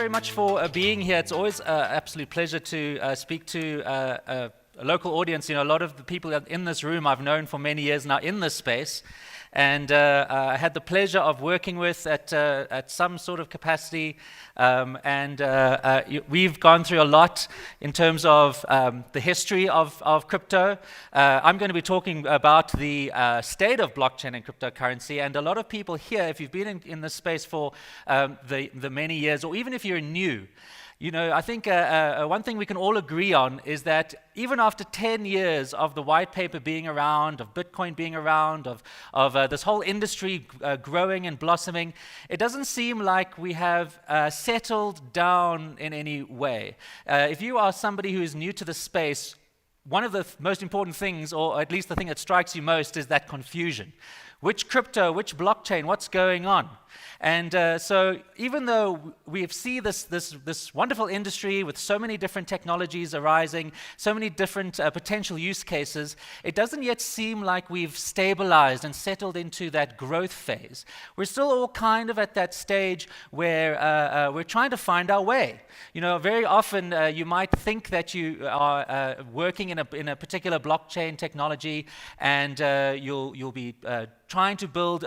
very much for being here. It's always an absolute pleasure to speak to a local audience. You know, a lot of the people in this room I've known for many years now in this space. And I had the pleasure of working with at some sort of capacity, we've gone through a lot in terms of the history of crypto. I'm going to be talking about the state of blockchain and cryptocurrency, and a lot of people here, if you've been in this space for the many years, or even if you're new, you know, I think one thing we can all agree on is that even after 10 years of the white paper being around, of Bitcoin being around, of this whole industry growing and blossoming, it doesn't seem like we have settled down in any way. If you are somebody who is new to the space, one of the most important things, or at least the thing that strikes you most, is that confusion. Which crypto, which blockchain, what's going on? And so even though we see this wonderful industry with so many different technologies arising, so many different potential use cases, it doesn't yet seem like we've stabilized and settled into that growth phase. We're still all kind of at that stage where we're trying to find our way. You know, very often you might think that you are working in a particular blockchain technology, and you'll be trying to build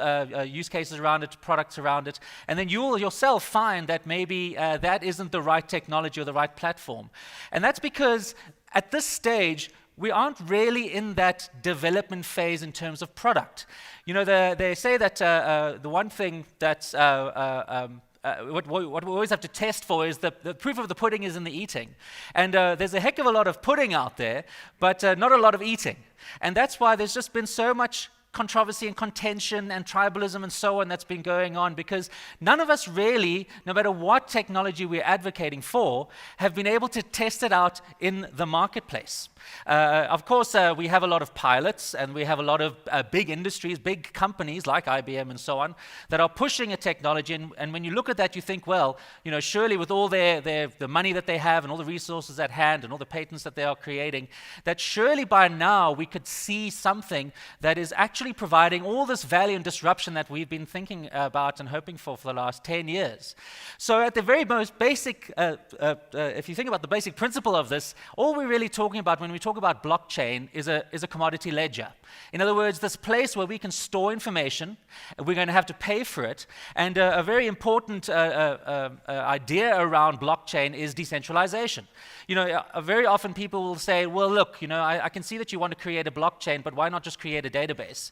use cases around it, products around it, and then you will yourself find that maybe that isn't the right technology or the right platform. And that's because at this stage, we aren't really in that development phase in terms of product. You know, they say that the one thing that's what we always have to test for is the proof of the pudding is in the eating. And there's a heck of a lot of pudding out there, but not a lot of eating. And that's why there's just been so much controversy and contention and tribalism and so on that's been going on, because none of us really, no matter what technology we're advocating for, have been able to test it out in the marketplace. Of course, we have a lot of pilots, and we have a lot of big industries, big companies like IBM and so on, that are pushing a technology, and when you look at that, you think, well, you know, surely with all the money that they have and all the resources at hand and all the patents that they are creating, that surely by now we could see something that is actually providing all this value and disruption that we've been thinking about and hoping for the last 10 years. So at the very most basic, if you think about the basic principle of this, all we're really talking about when we talk about blockchain is a commodity ledger. In other words, this place where we can store information, we're going to have to pay for it, and a very important idea around blockchain is decentralization. You know, very often people will say, well, look, you know, I can see that you want to create a blockchain, but why not just create a database?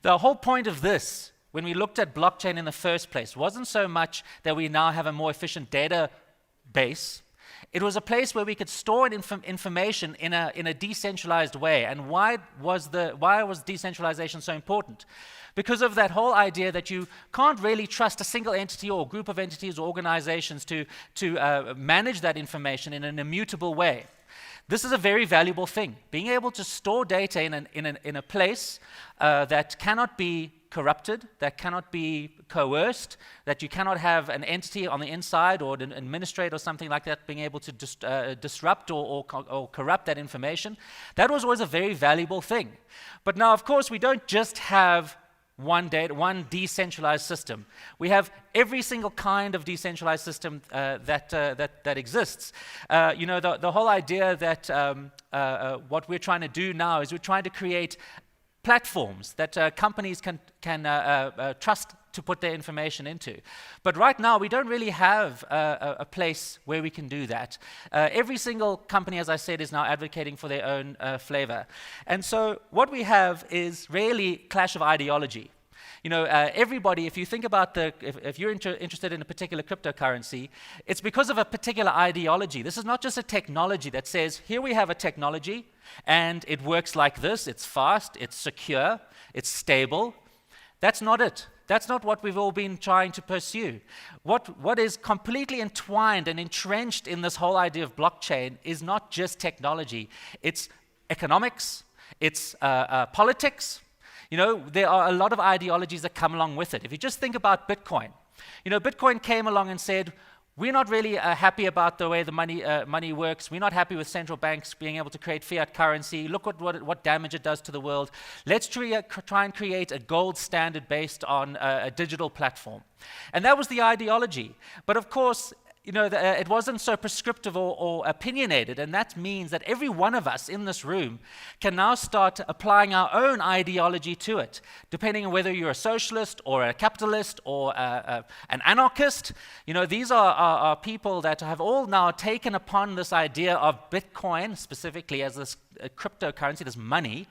The whole point of this, when we looked at blockchain in the first place, wasn't so much that we now have a more efficient database. It was a place where we could store information in a decentralized way. And why was decentralization so important? Because of that whole idea that you can't really trust a single entity or group of entities or organizations to manage that information in an immutable way. This is a very valuable thing. Being able to store data in a place that cannot be corrupted, that cannot be coerced, that you cannot have an entity on the inside or an administrator or something like that being able to disrupt or corrupt that information. That was always a very valuable thing. But now, of course, we don't just have one decentralized system. We have every single kind of decentralized system that exists. You know, the whole idea that what we're trying to do now is we're trying to create platforms that companies can trust to put their information into. But right now, we don't really have a place where we can do that. Every single company, as I said, is now advocating for their own flavor. And so what we have is really clash of ideology. You know, everybody, if you think about if you're interested in a particular cryptocurrency, it's because of a particular ideology. This is not just a technology that says, here we have a technology, and it works like this, it's fast, it's secure, it's stable. That's not it. That's not what we've all been trying to pursue. What is completely entwined and entrenched in this whole idea of blockchain is not just technology. It's economics, it's politics. You know, there are a lot of ideologies that come along with it. If you just think about Bitcoin, you know, Bitcoin came along and said, we're not really happy about the way the money works. We're not happy with central banks being able to create fiat currency. Look what damage it does to the world. Let's try and create a gold standard based on a digital platform. And that was the ideology. But of course, it wasn't so prescriptive or opinionated, and that means that every one of us in this room can now start applying our own ideology to it, depending on whether you're a socialist or a capitalist or an anarchist. These are people that have all now taken upon this idea of Bitcoin, specifically as this cryptocurrency, this money,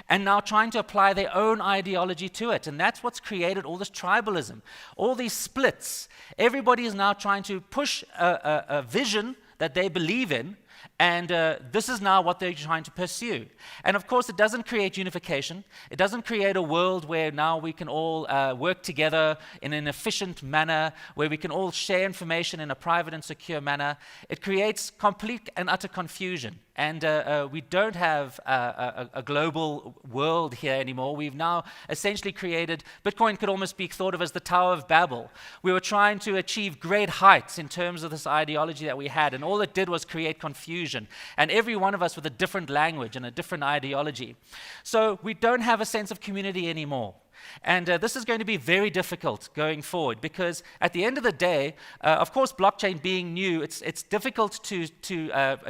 and now trying to apply their own ideology to it. And that's what's created all this tribalism, all these splits. Everybody is now trying to push a vision that they believe in, and this is now what they're trying to pursue. And of course, it doesn't create unification. It doesn't create a world where now we can all work together in an efficient manner, where we can all share information in a private and secure manner. It creates complete and utter confusion. And we don't have a global world here anymore. We've now essentially created, Bitcoin could almost be thought of as the Tower of Babel. We were trying to achieve great heights in terms of this ideology that we had, and all it did was create confusion. And every one of us with a different language and a different ideology. So we don't have a sense of community anymore. And this is going to be very difficult going forward, because at the end of the day, of course, blockchain being new, it's difficult to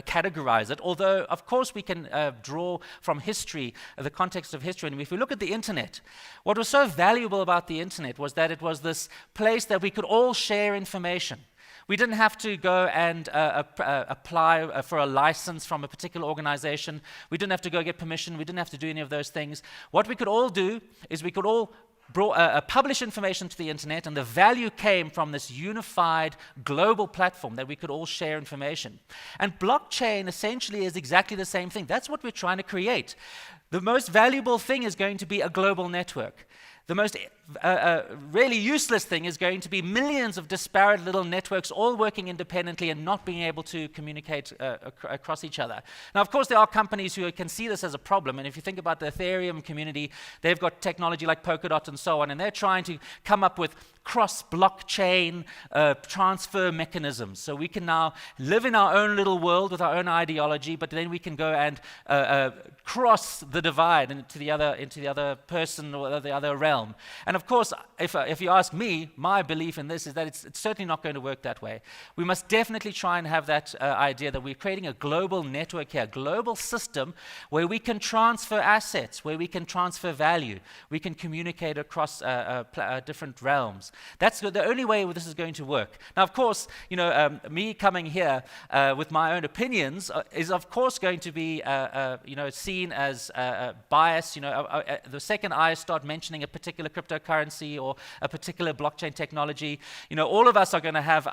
categorize it, although, of course, we can draw from history, the context of history. And if we look at the internet, what was so valuable about the internet was that it was this place that we could all share information. We didn't have to go and apply for a license from a particular organization. We didn't have to go get permission. We didn't have to do any of those things. What we could all do is we could all publish information to the internet, and the value came from this unified global platform that we could all share information. And blockchain essentially is exactly the same thing. That's what we're trying to create. The most valuable thing is going to be a global network. The most really useless thing is going to be millions of disparate little networks all working independently and not being able to communicate across each other. Now, of course, there are companies who can see this as a problem, and if you think about the Ethereum community, they've got technology like Polkadot and so on, and they're trying to come up with cross-blockchain transfer mechanisms. So we can now live in our own little world with our own ideology, but then we can go and cross the divide into the other person or the other realm. And of course, if you ask me, my belief in this is that it's certainly not going to work that way. We must definitely try and have that idea that we're creating a global network here, a global system where we can transfer assets, where we can transfer value, we can communicate across different realms. That's the only way this is going to work. Now, of course, me coming here with my own opinions is, of course, going to be, seen as bias. The second I start mentioning a particular cryptocurrency or a particular blockchain technology, all of us are going to have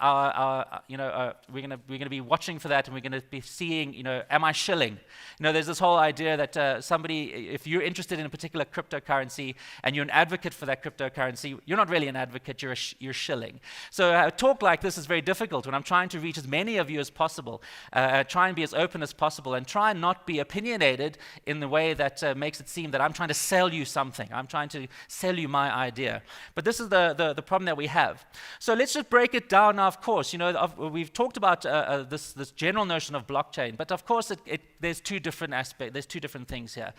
we're going to be watching for that, and we're going to be seeing, am I shilling? There's this whole idea that somebody, if you're interested in a particular cryptocurrency and you're an advocate for that cryptocurrency, you're not really an advocate, you're shilling. So a talk like this is very difficult when I'm trying to reach as many of you as possible, try and be as open as possible, and try and not be opinionated in the way that makes it seem that I'm trying to sell you something. I'm trying to sell you my idea. But this is the problem that we have. So let's just break it down now, of course. We've talked about this general notion of blockchain, but of course there's two different aspects, there's two different things here.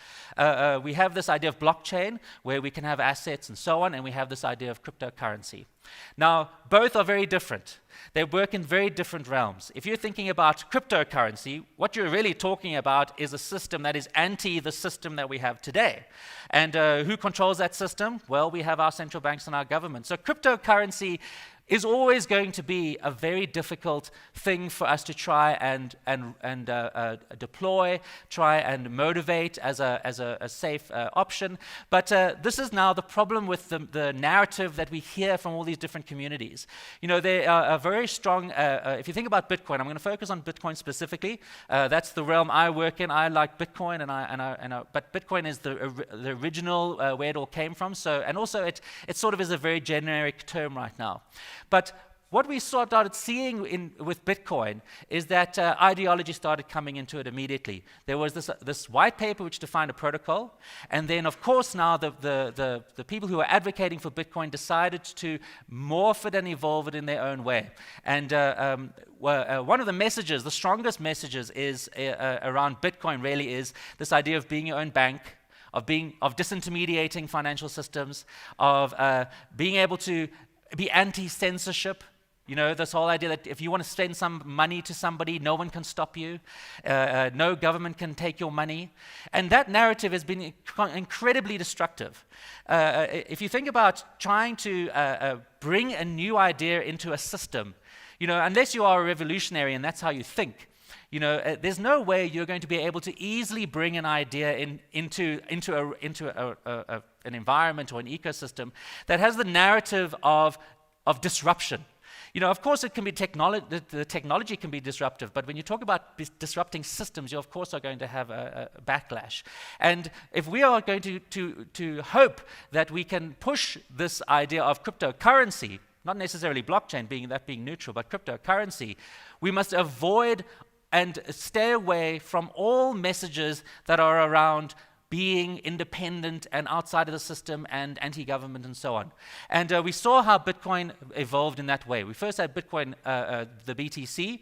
We have this idea of blockchain, where we can have assets and so on, and we have this idea of cryptocurrency. Now, both are very different. They work in very different realms. If you're thinking about cryptocurrency, what you're really talking about is a system that is anti the system that we have today. And who controls that system? Well, we have our central banks and our government. So cryptocurrency is always going to be a very difficult thing for us to try and deploy, try and motivate as a safe option. But this is now the problem with the narrative that we hear from all these different communities. They are very strong. If you think about Bitcoin, I'm going to focus on Bitcoin specifically. That's the realm I work in. I like Bitcoin, but Bitcoin is the original where it all came from. So, and also it sort of is a very generic term right now. But what we started seeing with Bitcoin is that ideology started coming into it immediately. There was this white paper which defined a protocol, and then of course now the people who were advocating for Bitcoin decided to morph it and evolve it in their own way. And one of the messages, the strongest messages is around Bitcoin really is this idea of being your own bank, of disintermediating financial systems, of being able to be anti-censorship. You know, this whole idea that if you want to spend some money to somebody, no one can stop you. No government can take your money. And that narrative has been incredibly destructive. If you think about trying to bring a new idea into a system, you know, unless you are a revolutionary and that's how you think, you know, there's no way you're going to be able to easily bring an idea into an environment or an ecosystem that has the narrative of disruption. You know, of course, it can be the technology can be disruptive, but when you talk about disrupting systems, you of course are going to have a backlash. And if we are going to hope that we can push this idea of cryptocurrency, not necessarily blockchain being neutral, but cryptocurrency, we must avoid and stay away from all messages that are around being independent and outside of the system and anti-government and so on. And we saw how Bitcoin evolved in that way. We first had Bitcoin, the BTC.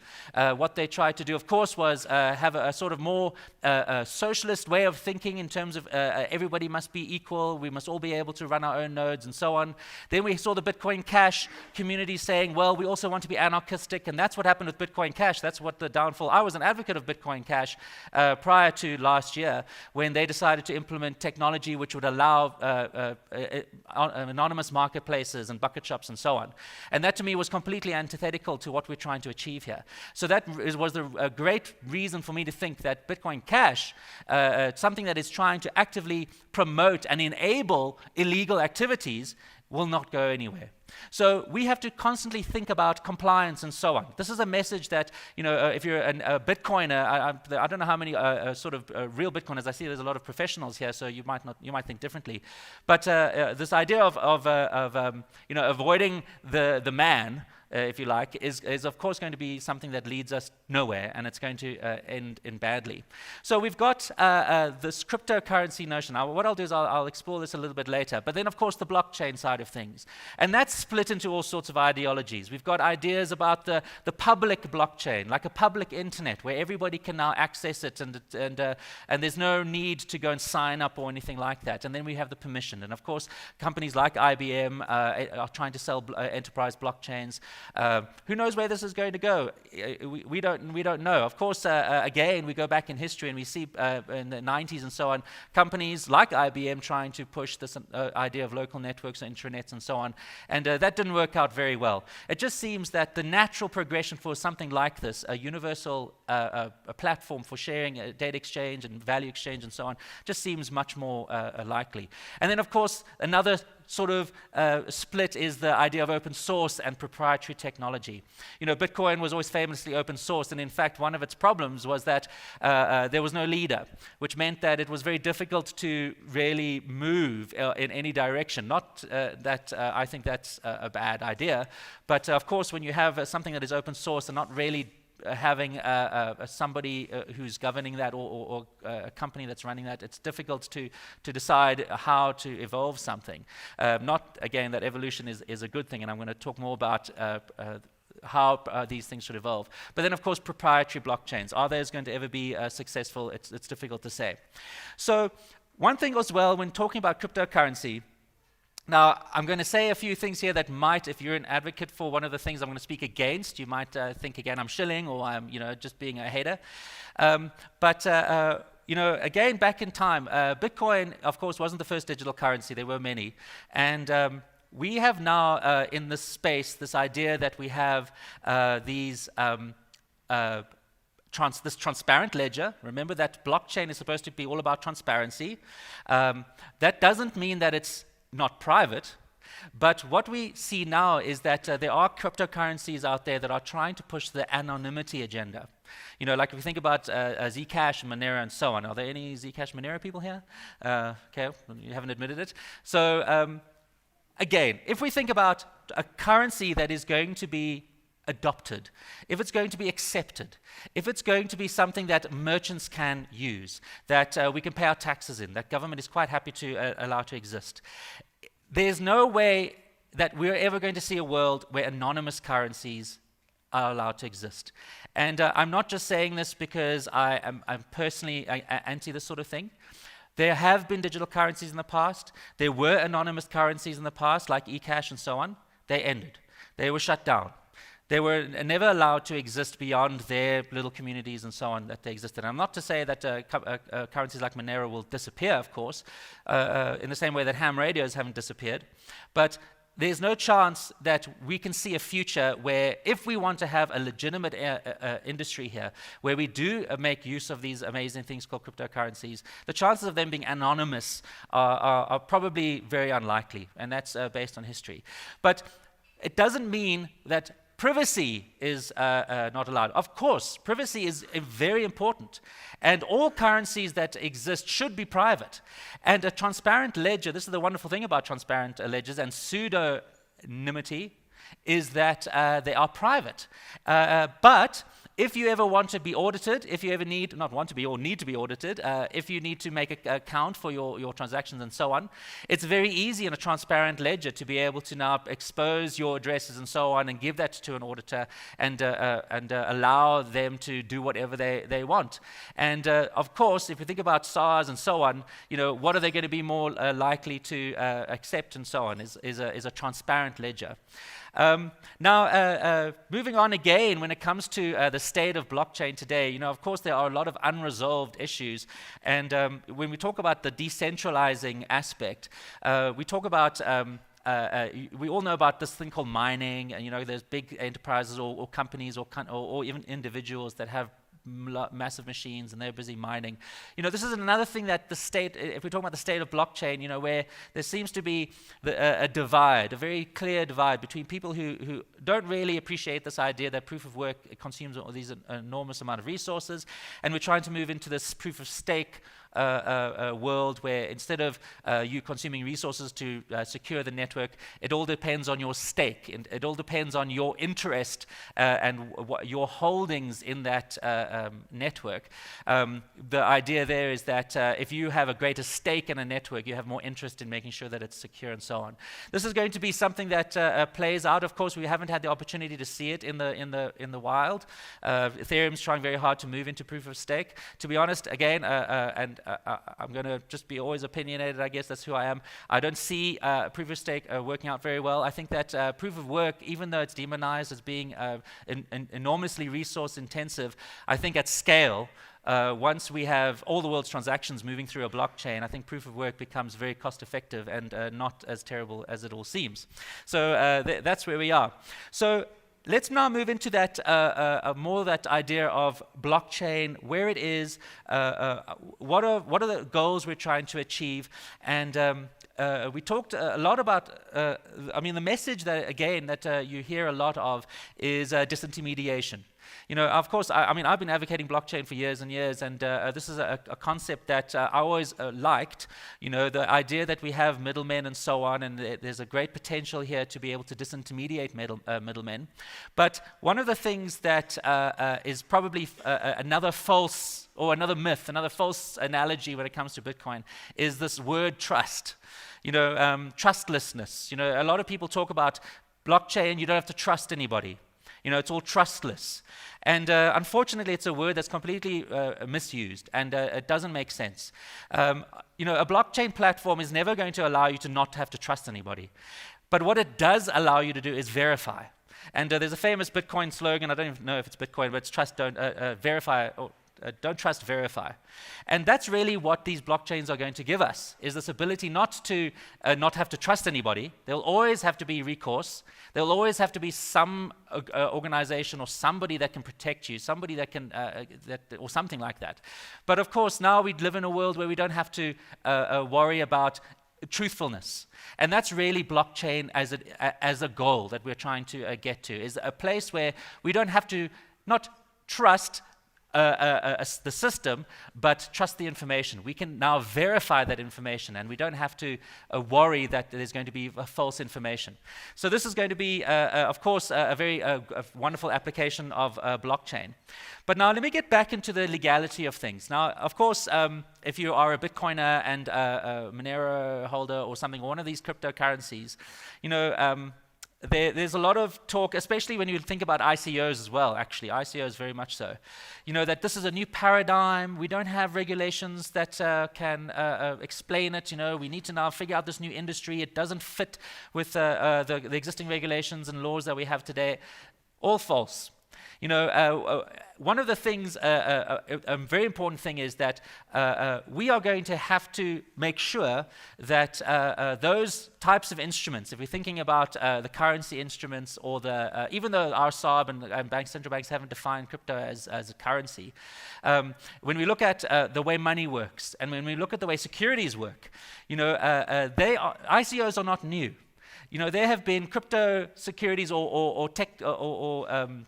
What they tried to do, of course, was have a sort of more socialist way of thinking in terms of everybody must be equal, we must all be able to run our own nodes and so on. Then we saw the Bitcoin Cash community saying, well, we also want to be anarchistic, and that's what happened with Bitcoin Cash. That's what the downfall. I was an advocate of Bitcoin Cash prior to last year when they decided to implement technology which would allow anonymous marketplaces and bucket shops and so on. And that to me was completely antithetical to what we're trying to achieve here. So that was a great reason for me to think that Bitcoin Cash, something that is trying to actively promote and enable illegal activities, will not go anywhere. So we have to constantly think about compliance and so on. This is a message that, you know, if you're a Bitcoiner, I don't know how many real Bitcoiners. I see there's a lot of professionals here, so you might think differently. But this idea of you know, avoiding the man, if you like, is of course going to be something that leads us nowhere, and it's going to end in badly. So we've got this cryptocurrency notion. Now, what I'll do is I'll explore this a little bit later. But then, of course, the blockchain side of things. And that's split into all sorts of ideologies. We've got ideas about the public blockchain, like a public internet, where everybody can now access it, and there's no need to go and sign up or anything like that. And then we have the permission. And, of course, companies like IBM are trying to sell enterprise blockchains. Who knows where this is going to go? We don't know. Of course, again, we go back in history and we see in the 90s and so on, companies like IBM trying to push this idea of local networks, intranets, and so on. And that didn't work out very well. It just seems that the natural progression for something like this, a universal a platform for sharing data exchange and value exchange and so on, just seems much more likely. And then, of course, another sort of split is the idea of open source and proprietary technology. You know, Bitcoin was always famously open source, and in fact, one of its problems was that there was no leader, which meant that it was very difficult to really move in any direction. Not that I think that's a bad idea, but of course, when you have something that is open source and not really having somebody who's governing that or a company that's running that, it's difficult to decide how to evolve something. Not, again, that evolution is a good thing, and I'm going to talk more about how these things should evolve. But then, of course, proprietary blockchains. Are those going to ever be successful? It's difficult to say. So one thing as well, when talking about cryptocurrency, now, I'm going to say a few things here that might, if you're an advocate for one of the things I'm going to speak against, you might think, again, I'm shilling or I'm, you know, just being a hater. You know, again, back in time, Bitcoin, of course, wasn't the first digital currency. There were many. And we have now, in this space, this idea that we have this transparent ledger. Remember that blockchain is supposed to be all about transparency. That doesn't mean that it's not private, but what we see now is that there are cryptocurrencies out there that are trying to push the anonymity agenda. You know, like if you think about Zcash, Monero, and so on. Are there any Zcash, Monero people here? Okay, you haven't admitted it. So again, if we think about a currency that is going to be adopted, if it's going to be accepted, if it's going to be something that merchants can use, that we can pay our taxes in, that government is quite happy to allow to exist, there's no way that we're ever going to see a world where anonymous currencies are allowed to exist. And I'm not just saying this because I'm personally anti this sort of thing. There have been digital currencies in the past. There were anonymous currencies in the past, like eCash and so on. They ended. They were shut down. they were never allowed to exist beyond their little communities and so on that they existed. I'm not to say that currencies like Monero will disappear, of course, in the same way that ham radios haven't disappeared, but there's no chance that we can see a future where, if we want to have a legitimate industry here, where we do make use of these amazing things called cryptocurrencies, the chances of them being anonymous are probably very unlikely, and that's based on history. But it doesn't mean that privacy is not allowed. Of course, privacy is very important, and all currencies that exist should be private. And a transparent ledger, this is the wonderful thing about transparent ledgers and pseudonymity, is that they are private. But if you ever want to be audited, if you ever need, not want to be, or need to be audited, if you need to make a account for your transactions and so on, it's very easy in a transparent ledger to be able to now expose your addresses and so on and give that to an auditor and allow them to do whatever they want. And of course, if you think about SARS and so on, what are they going to be more likely to accept and so on is a transparent ledger. Now, moving on again, when it comes to the state of blockchain today, of course, there are a lot of unresolved issues. And when we talk about the decentralizing aspect, we talk about we all know about this thing called mining, and there's big enterprises or companies or even individuals that have massive machines and they're busy mining. This is another thing that the state, if we're talking about the state of blockchain, where there seems to be a divide, a very clear divide between people who don't really appreciate this idea that proof of work consumes all these enormous amount of resources, and we're trying to move into this proof of stake world where instead of you consuming resources to secure the network, it all depends on your stake. It all depends on your interest and your holdings in that network. The idea there is that if you have a greater stake in a network, you have more interest in making sure that it's secure and so on. This is going to be something that plays out. Of course, we haven't had the opportunity to see it in the wild. Ethereum's trying very hard to move into proof of stake. To be honest, again, and I'm going to just be always opinionated, I guess that's who I am. I don't see proof of stake working out very well. I think that proof of work, even though it's demonized as being enormously resource intensive, I think at scale, once we have all the world's transactions moving through a blockchain, I think proof of work becomes very cost effective and not as terrible as it all seems. So that's where we are. So let's now move into that more that idea of blockchain, where it is, what are the goals we're trying to achieve, and we talked a lot about. The message that you hear a lot of is disintermediation. Of course, I've been advocating blockchain for years and years, and this is a concept that I always liked, the idea that we have middlemen and so on, and there's a great potential here to be able to disintermediate middlemen. But one of the things that is probably another false, or another myth, another false analogy when it comes to Bitcoin, is this word trust. Trustlessness. A lot of people talk about blockchain, you don't have to trust anybody. It's all trustless. And unfortunately, it's a word that's completely misused, and it doesn't make sense. A blockchain platform is never going to allow you to not have to trust anybody. But what it does allow you to do is verify. And there's a famous Bitcoin slogan, I don't even know if it's Bitcoin, but it's trust, don't verify, or don't trust, verify. And that's really what these blockchains are going to give us, is this ability not to not have to trust anybody. There'll always have to be recourse. There'll always have to be some organization or somebody that can protect you, somebody that can, or something like that. But of course, now we live in a world where we don't have to worry about truthfulness. And that's really blockchain as a goal that we're trying to get to, is a place where we don't have to not trust the system, but trust the information. We can now verify that information, and we don't have to worry that there's going to be false information. So this is going to be, of course, a very wonderful application of blockchain. But now let me get back into the legality of things. Now, of course, if you are a Bitcoiner and a Monero holder or something, or one of these cryptocurrencies, there's a lot of talk, especially when you think about ICOs as well, actually, ICOs very much so. That this is a new paradigm. We don't have regulations that can explain it. We need to now figure out this new industry. It doesn't fit with the existing regulations and laws that we have today. All false. One of the things, a very important thing is that we are going to have to make sure that those types of instruments, if we're thinking about the currency instruments or even though our SARB and central banks haven't defined crypto as a currency, when we look at the way money works and when we look at the way securities work, ICOs are not new. There have been crypto securities or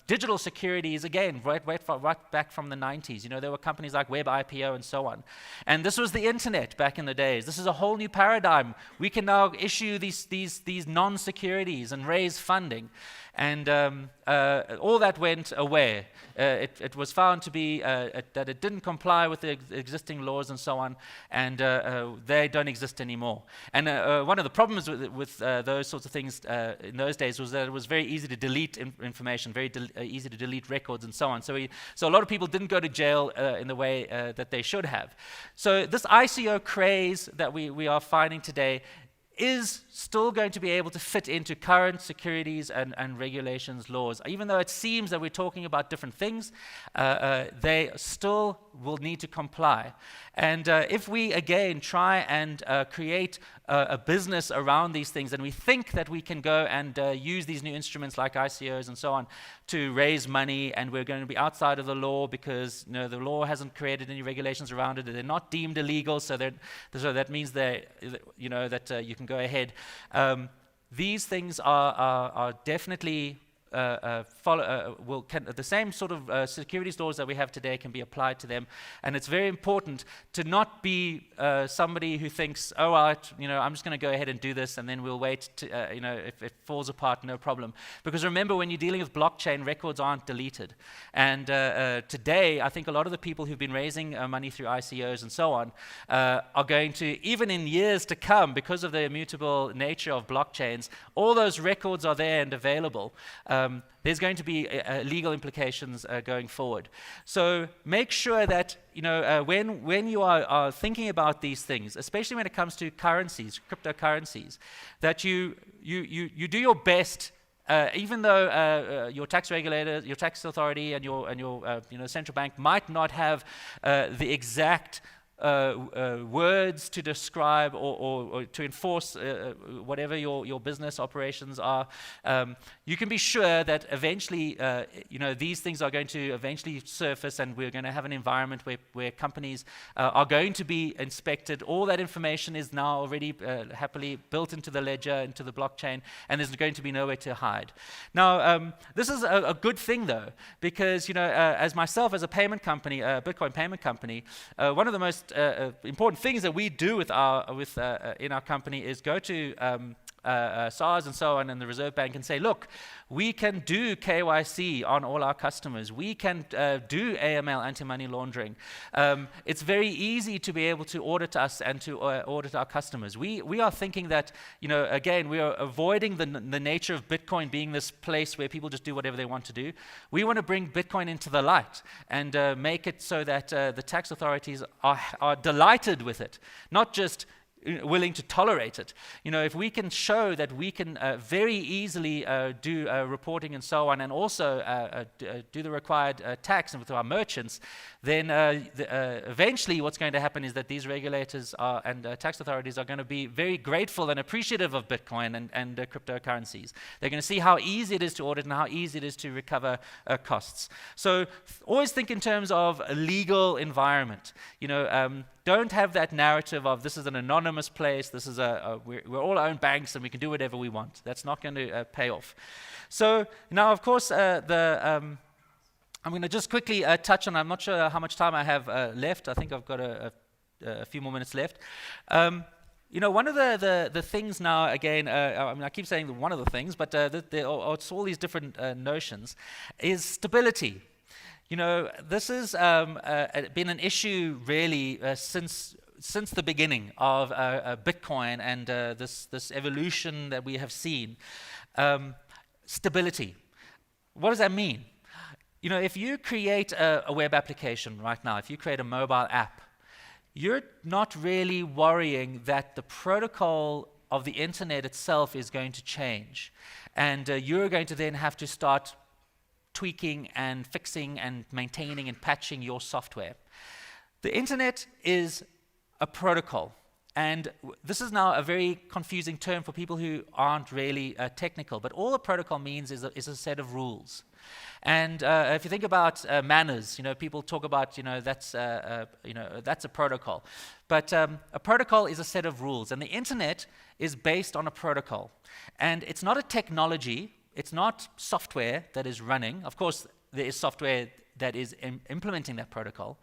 digital securities, again, right back from the 90s. There were companies like Web IPO and so on. And this was the internet back in the days. This is a whole new paradigm. We can now issue these non-securities and raise funding. And all that went away. It was found to be that it didn't comply with the existing laws and so on, and they don't exist anymore. And one of the problems with those sorts of things in those days was that it was very easy to delete information, very easy to delete records and so on. So a lot of people didn't go to jail in the way that they should have. So this ICO craze that we are finding today is still going to be able to fit into current securities and regulations laws. Even though it seems that we're talking about different things, they still will need to comply. And if we, again, try and create a business around these things, and we think that we can go and use these new instruments like ICOs and so on to raise money, and we're going to be outside of the law because the law hasn't created any regulations around it, they're not deemed illegal, so that means that you can go ahead. These things are definitely the same sort of securities laws that we have today can be applied to them, and it's very important to not be somebody who thinks, oh, I'm just going to go ahead and do this, and then we'll wait to, if it falls apart, no problem. Because remember, when you're dealing with blockchain, records aren't deleted. And today, I think a lot of the people who've been raising money through ICOs and so on are going to, even in years to come, because of the immutable nature of blockchains, all those records are there and available. There's going to be legal implications going forward. So make sure that when you are thinking about these things, especially when it comes to currencies, cryptocurrencies, that you do your best. Even though your tax regulator, your tax authority, and your central bank might not have the exact words to describe or to enforce whatever your business operations are, you can be sure that eventually, these things are going to eventually surface, and we're going to have an environment where companies are going to be inspected. All that information is now already happily built into the ledger, into the blockchain, and there's going to be nowhere to hide. Now, this is a good thing, though, because as myself, as a payment company, a Bitcoin payment company, one of the most important things that we do in our company is go to SARS and so on and the Reserve Bank and say, look, we can do KYC on all our customers. We can do AML, anti-money laundering. It's very easy to be able to audit us and to audit our customers. We are thinking that, again, we are avoiding the nature of Bitcoin being this place where people just do whatever they want to do. We want to bring Bitcoin into the light and make it so that the tax authorities are delighted with it, not just willing to tolerate it. If we can show that we can very easily do reporting and so on, and also do the required tax with our merchants, then eventually what's going to happen is that these regulators and tax authorities are going to be very grateful and appreciative of Bitcoin and cryptocurrencies. They're going to see how easy it is to audit and how easy it is to recover costs. So always think in terms of a legal environment. Don't have that narrative of this is an anonymous place, this is we're all our own banks and we can do whatever we want. That's not going to pay off. So now, of course, I'm going to just quickly touch on, I'm not sure how much time I have left. I think I've got a few more minutes left. One of the things now, again, I keep saying one of the things, but it's all these different notions, is stability. This has been an issue really since the beginning of Bitcoin and this evolution that we have seen. Stability. What does that mean? If you create a web application right now, if you create a mobile app, you're not really worrying that the protocol of the internet itself is going to change. And you're going to then have to start tweaking and fixing and maintaining and patching your software. The internet is a protocol. And this is now a very confusing term for people who aren't really technical, but all a protocol means is a set of rules. And if you think about manners, people talk about, that's a protocol. But a protocol is a set of rules, and the internet is based on a protocol. And it's not a technology, it's not software that is running. Of course, there is software that is implementing that protocol.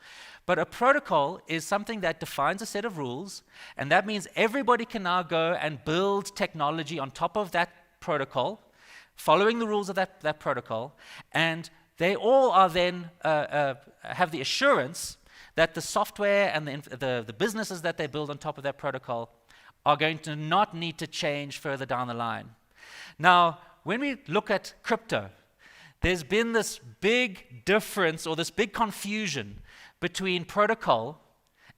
But a protocol is something that defines a set of rules, and that means everybody can now go and build technology on top of that protocol, following the rules of that protocol, and they all are then have the assurance that the software and the businesses that they build on top of that protocol are going to not need to change further down the line. Now, when we look at crypto, there's been this big difference or this big confusion between protocol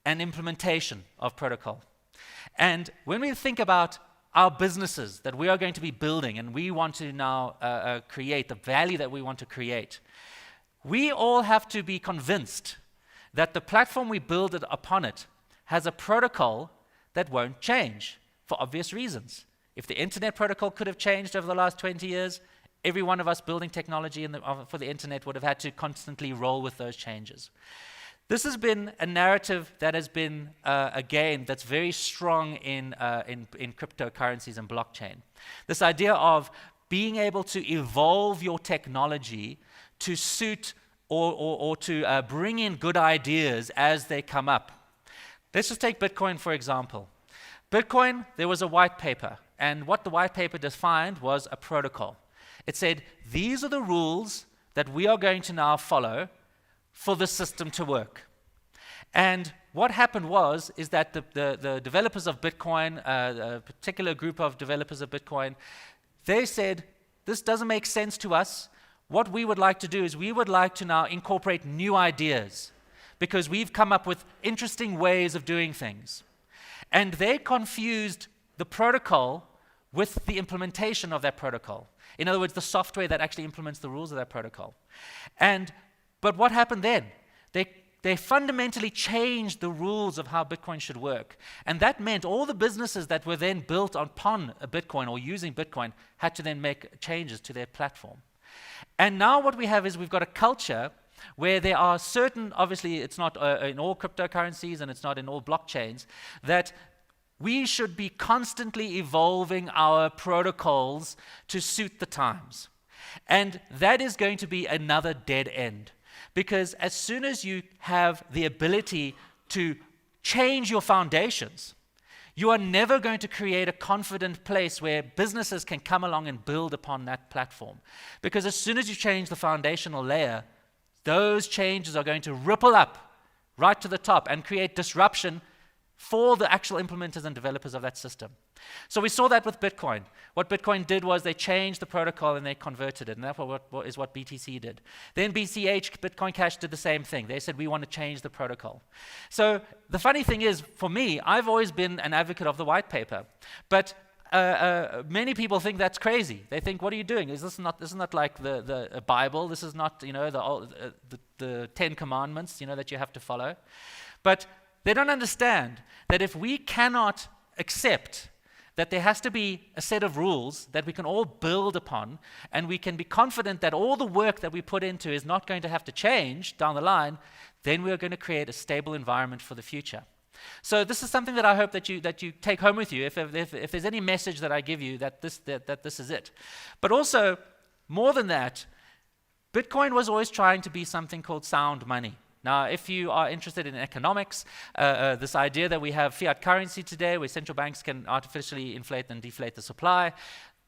and implementation of protocol. And when we think about our businesses that we are going to be building and we want to now create, the value that we want to create, we all have to be convinced that the platform we build upon it has a protocol that won't change for obvious reasons. If the internet protocol could have changed over the last 20 years, every one of us building technology for the internet would have had to constantly roll with those changes. This has been a narrative that has been, again, that's very strong in cryptocurrencies and blockchain. This idea of being able to evolve your technology to suit or to bring in good ideas as they come up. Let's just take Bitcoin, for example. Bitcoin, there was a white paper, and what the white paper defined was a protocol. It said, these are the rules that we are going to now follow for the system to work. And what happened is that the developers of Bitcoin, a particular group of developers of Bitcoin, they said, this doesn't make sense to us. What we would like to do is we would like to now incorporate new ideas because we've come up with interesting ways of doing things. And they confused the protocol with the implementation of that protocol. In other words, the software that actually implements the rules of that protocol. But what happened then? They fundamentally changed the rules of how Bitcoin should work. And that meant all the businesses that were then built upon a Bitcoin or using Bitcoin had to then make changes to their platform. And now what we have is we've got a culture where there are certain, obviously it's not in all cryptocurrencies and it's not in all blockchains, that we should be constantly evolving our protocols to suit the times. And that is going to be another dead end. Because as soon as you have the ability to change your foundations, you are never going to create a confident place where businesses can come along and build upon that platform. Because as soon as you change the foundational layer, those changes are going to ripple up right to the top and create disruption for the actual implementers and developers of that system. So we saw that with Bitcoin. What Bitcoin did was they changed the protocol and they converted it, and that's what BTC did. Then BCH, Bitcoin Cash, did the same thing. They said, we want to change the protocol. So the funny thing is, for me, I've always been an advocate of the white paper, but many people think that's crazy. They think, what are you doing? This is not like the Bible. This is not, the 10 Commandments, that you have to follow. But they don't understand that if we cannot accept that there has to be a set of rules that we can all build upon, and we can be confident that all the work that we put into is not going to have to change down the line, then we are going to create a stable environment for the future. So this is something that I hope that you take home with you. If there's any message that I give you, that this is it. But also, more than that, Bitcoin was always trying to be something called sound money. Now, if you are interested in economics, this idea that we have fiat currency today, where central banks can artificially inflate and deflate the supply,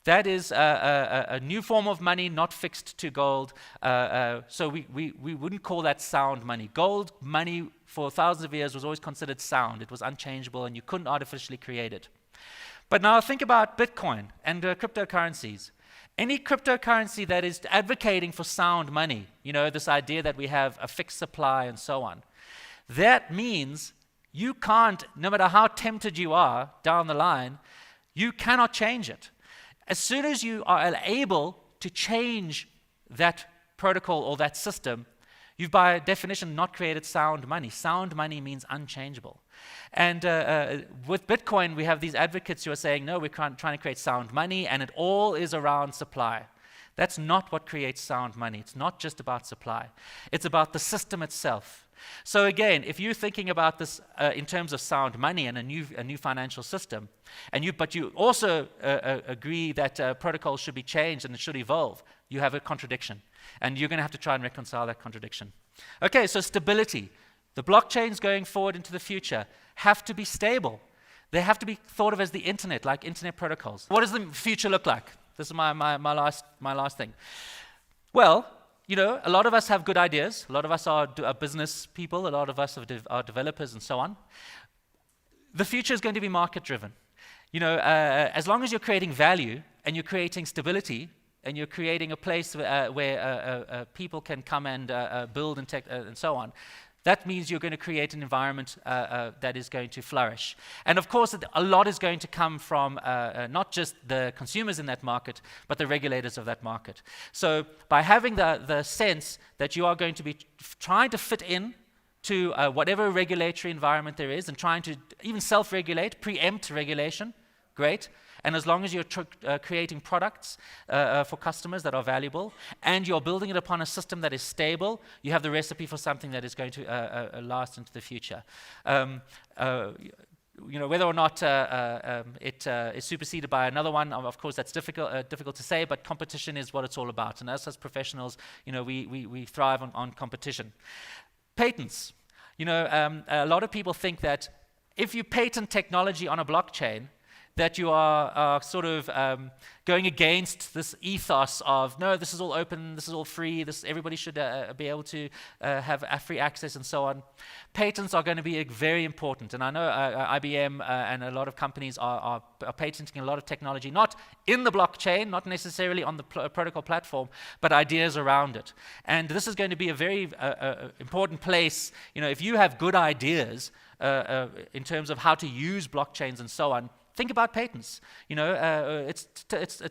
that is a new form of money, not fixed to gold. So we wouldn't call that sound money. Gold money for thousands of years was always considered sound. It was unchangeable, and you couldn't artificially create it. But now think about Bitcoin and cryptocurrencies. Any cryptocurrency that is advocating for sound money, this idea that we have a fixed supply and so on, that means you can't, no matter how tempted you are down the line, you cannot change it. As soon as you are able to change that protocol or that system, you've by definition not created sound money. Sound money means unchangeable. And with Bitcoin, we have these advocates who are saying, no, we're trying to create sound money, and it all is around supply. That's not what creates sound money. It's not just about supply. It's about the system itself. So again, if you're thinking about this in terms of sound money and a new financial system, but you also agree that protocols should be changed and it should evolve, you have a contradiction. And you're going to have to try and reconcile that contradiction. Okay, so stability. The blockchains going forward into the future have to be stable. They have to be thought of as the internet, like internet protocols. What does the future look like? This is my last thing. Well, you know, a lot of us have good ideas. A lot of us are business people. A lot of us are developers and so on. The future is going to be market-driven. You know, as long as you're creating value and you're creating stability and you're creating a place where people can come and build and tech and so on, that means you're going to create an environment that is going to flourish. And of course, a lot is going to come from not just the consumers in that market, but the regulators of that market. So by having the sense that you are going to be trying to fit in to whatever regulatory environment there is and trying to even self-regulate, preempt regulation, great. And as long as you're creating products for customers that are valuable and you're building it upon a system that is stable, you have the recipe for something that is going to last into the future. You know, whether or not it is superseded by another one, of course, that's difficult to say, but competition is what it's all about. And us as professionals, you know, we thrive on competition. Patents. You know, a lot of people think that if you patent technology on a blockchain, that you are sort of going against this ethos of, no, this is all open, this is all free, everybody should be able to have free access and so on. Patents are going to be very important, and I know IBM and a lot of companies are patenting a lot of technology, not in the blockchain, not necessarily on the protocol platform, but ideas around it. And this is going to be a very important place. You know, if you have good ideas in terms of how to use blockchains and so on, think about patents. You know, it's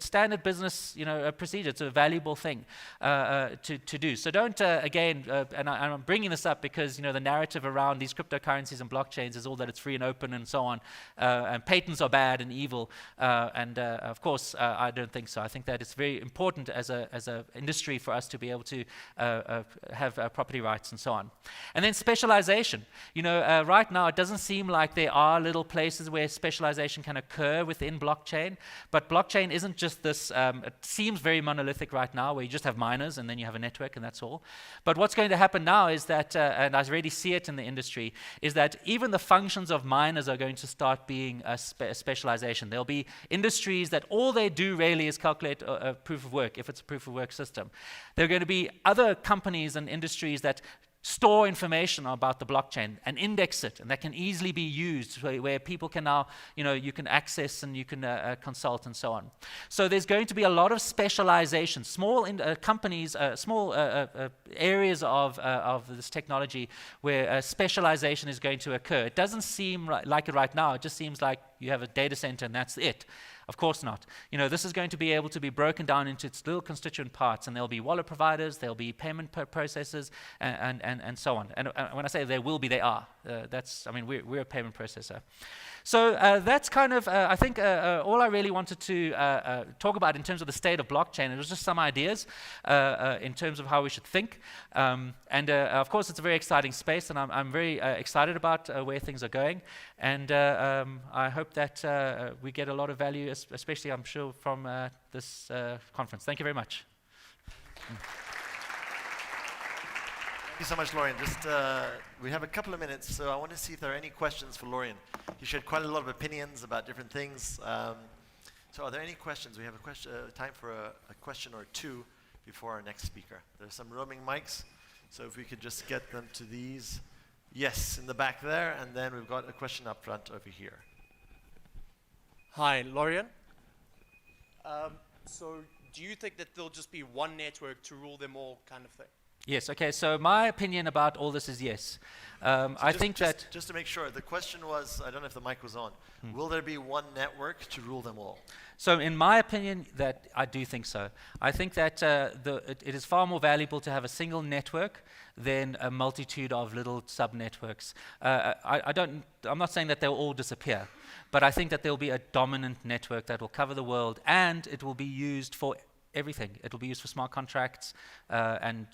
standard business, you know, procedure. It's a valuable thing to do. So don't, again, and I'm bringing this up because, you know, the narrative around these cryptocurrencies and blockchains is all that it's free and open and so on, and patents are bad and evil. Of course, I don't think so. I think that it's very important as a industry for us to be able to have property rights and so on. And then specialization. You know, right now it doesn't seem like there are little places where specialization can occur within blockchain, but blockchain isn't just this, it seems very monolithic right now where you just have miners and then you have a network and that's all. But what's going to happen now is that, and I already see it in the industry, is that even the functions of miners are going to start being a specialization. There'll be industries that all they do really is calculate a proof of work, if it's a proof of work system. There are going to be other companies and industries that store information about the blockchain and index it, and that can easily be used where people can now, you know, you can access and you can consult and so on. So there's going to be a lot of specialization, small companies, small areas of this technology where specialization is going to occur. It doesn't seem like it right now. It just seems like you have a data center and that's it. Of course not. You know, this is going to be able to be broken down into its little constituent parts, and there'll be wallet providers, there'll be payment processors, and so on. And when I say there will be, they are. I mean, we're a payment processor. So that's kind of, I think, all I really wanted to talk about in terms of the state of blockchain. It was just some ideas in terms of how we should think. Of course, it's a very exciting space, and I'm very excited about where things are going. And I hope that we get a lot of value, especially, I'm sure, from this conference. Thank you very much. Thank you so much, Lorien. Just we have a couple of minutes, so I want to see if there are any questions for Lorien. He shared quite a lot of opinions about different things. So are there any questions? We have time for a question or two before our next speaker. There's some roaming mics, so if we could just get them to these. Yes, in the back there, and then we've got a question up front over here. Hi, Lorien. So do you think that there'll just be one network to rule them all kind of thing? Yes, okay, so my opinion about all this is yes. I think that... Just to make sure, the question was, I don't know if the mic was on, will there be one network to rule them all? So in my opinion, that I do think so. I think that it is far more valuable to have a single network than a multitude of little sub-networks. I'm not saying that they'll all disappear, but I think that there'll be a dominant network that will cover the world, and it will be used for everything. It will be used for smart contracts and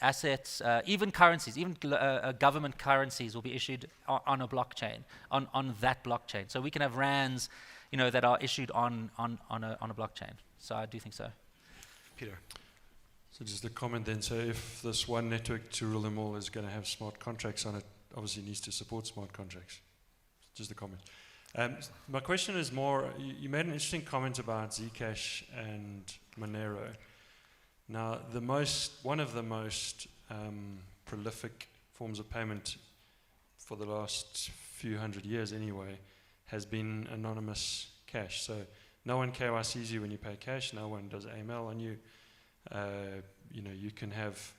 assets, even currencies, even government currencies will be issued on a blockchain, on that blockchain. So we can have rands, that are issued on a blockchain. So I do think so. Peter. So just a comment then. So if this one network to rule them all is going to have smart contracts on it, obviously it needs to support smart contracts. Just a comment. My question is more, you made an interesting comment about Zcash and Monero. Now, one of the most prolific forms of payment for the last few hundred years anyway has been anonymous cash. So no one KYCs you when you pay cash, no one does AML on you. You can have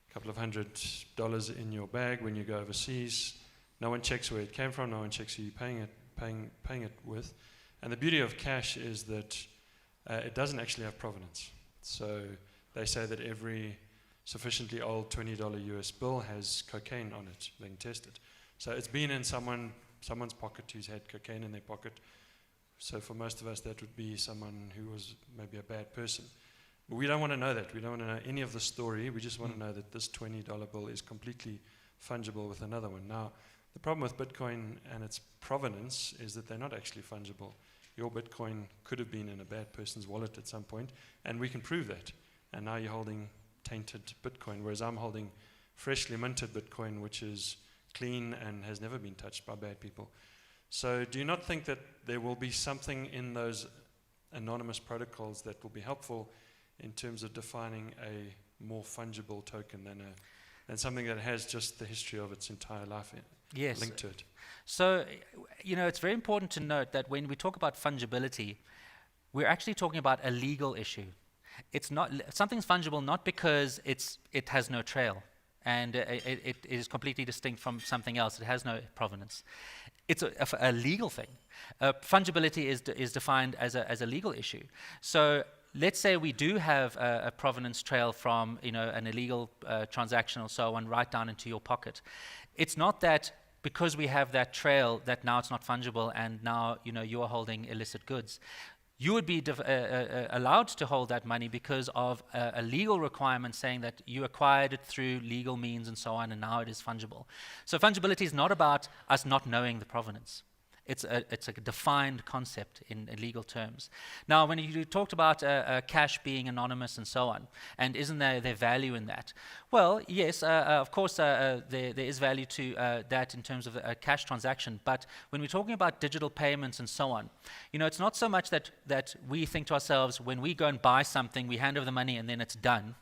a couple of $100 in your bag when you go overseas. No one checks where it came from, no one checks who you're paying it with. And the beauty of cash is that it doesn't actually have provenance. So they say that every sufficiently old $20 US bill has cocaine on it, they can test it. So it's been in someone's pocket who's had cocaine in their pocket. So for most of us, that would be someone who was maybe a bad person. But we don't want to know that. We don't want to know any of the story. We just want to know that this $20 bill is completely fungible with another one. Now, the problem with Bitcoin and its provenance is that they're not actually fungible. Your Bitcoin could have been in a bad person's wallet at some point, and we can prove that. And now you're holding tainted Bitcoin, whereas I'm holding freshly minted Bitcoin, which is clean and has never been touched by bad people. So do you not think that there will be something in those anonymous protocols that will be helpful in terms of defining a more fungible token than something that has just the history of its entire life linked to it? So, it's very important to note that when we talk about fungibility, we're actually talking about a legal issue. It's not something's fungible not because it has no trail and it is completely distinct from something else. It has no provenance. It's a legal thing. Fungibility is defined as a legal issue. So let's say we do have a provenance trail from an illegal transaction or so on right down into your pocket. It's not that because we have that trail that now it's not fungible and now you are holding illicit goods. You would be allowed to hold that money because of a legal requirement saying that you acquired it through legal means and so on, and now it is fungible. So fungibility is not about us not knowing the provenance. It's a defined concept in legal terms. Now, when you talked about cash being anonymous and so on, and isn't there value in that? Well, yes, of course there is value to that in terms of a cash transaction, but when we're talking about digital payments and so on, it's not so much that we think to ourselves, when we go and buy something, we hand over the money and then it's done.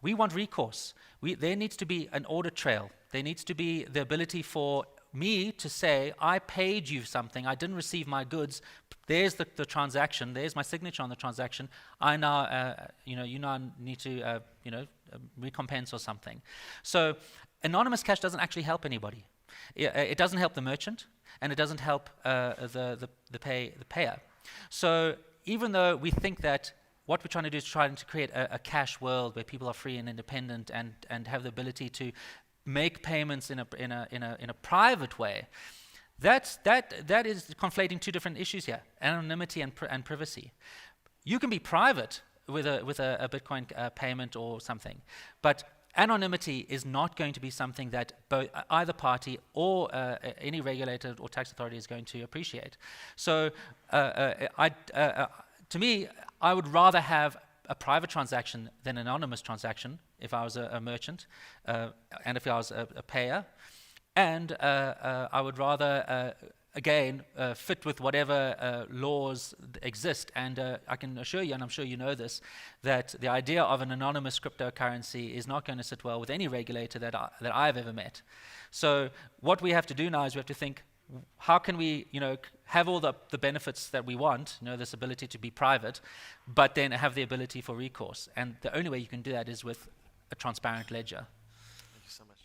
We want recourse. There needs to be an audit trail. There needs to be the ability for me to say, I paid you something, I didn't receive my goods, there's the transaction, there's my signature on the transaction, I now, you now need to, recompense or something. So anonymous cash doesn't actually help anybody. It doesn't help the merchant, and it doesn't help the payer. So even though we think that what we're trying to do is trying to create a cash world where people are free and independent and have the ability to make payments in a private way, that is conflating two different issues here: anonymity and privacy. You can be private with a Bitcoin payment or something, but anonymity is not going to be something that either party or any regulator or tax authority is going to appreciate. So, to me, I would rather have a private transaction than an anonymous transaction if I was a merchant and if I was a payer. And I would rather, again, fit with whatever laws exist. And I can assure you, and I'm sure you know this, that the idea of an anonymous cryptocurrency is not going to sit well with any regulator that I've ever met. So what we have to do now is we have to think, how can we, have all the benefits that we want, this ability to be private, but then have the ability for recourse? And the only way you can do that is with a transparent ledger. Thank you so much.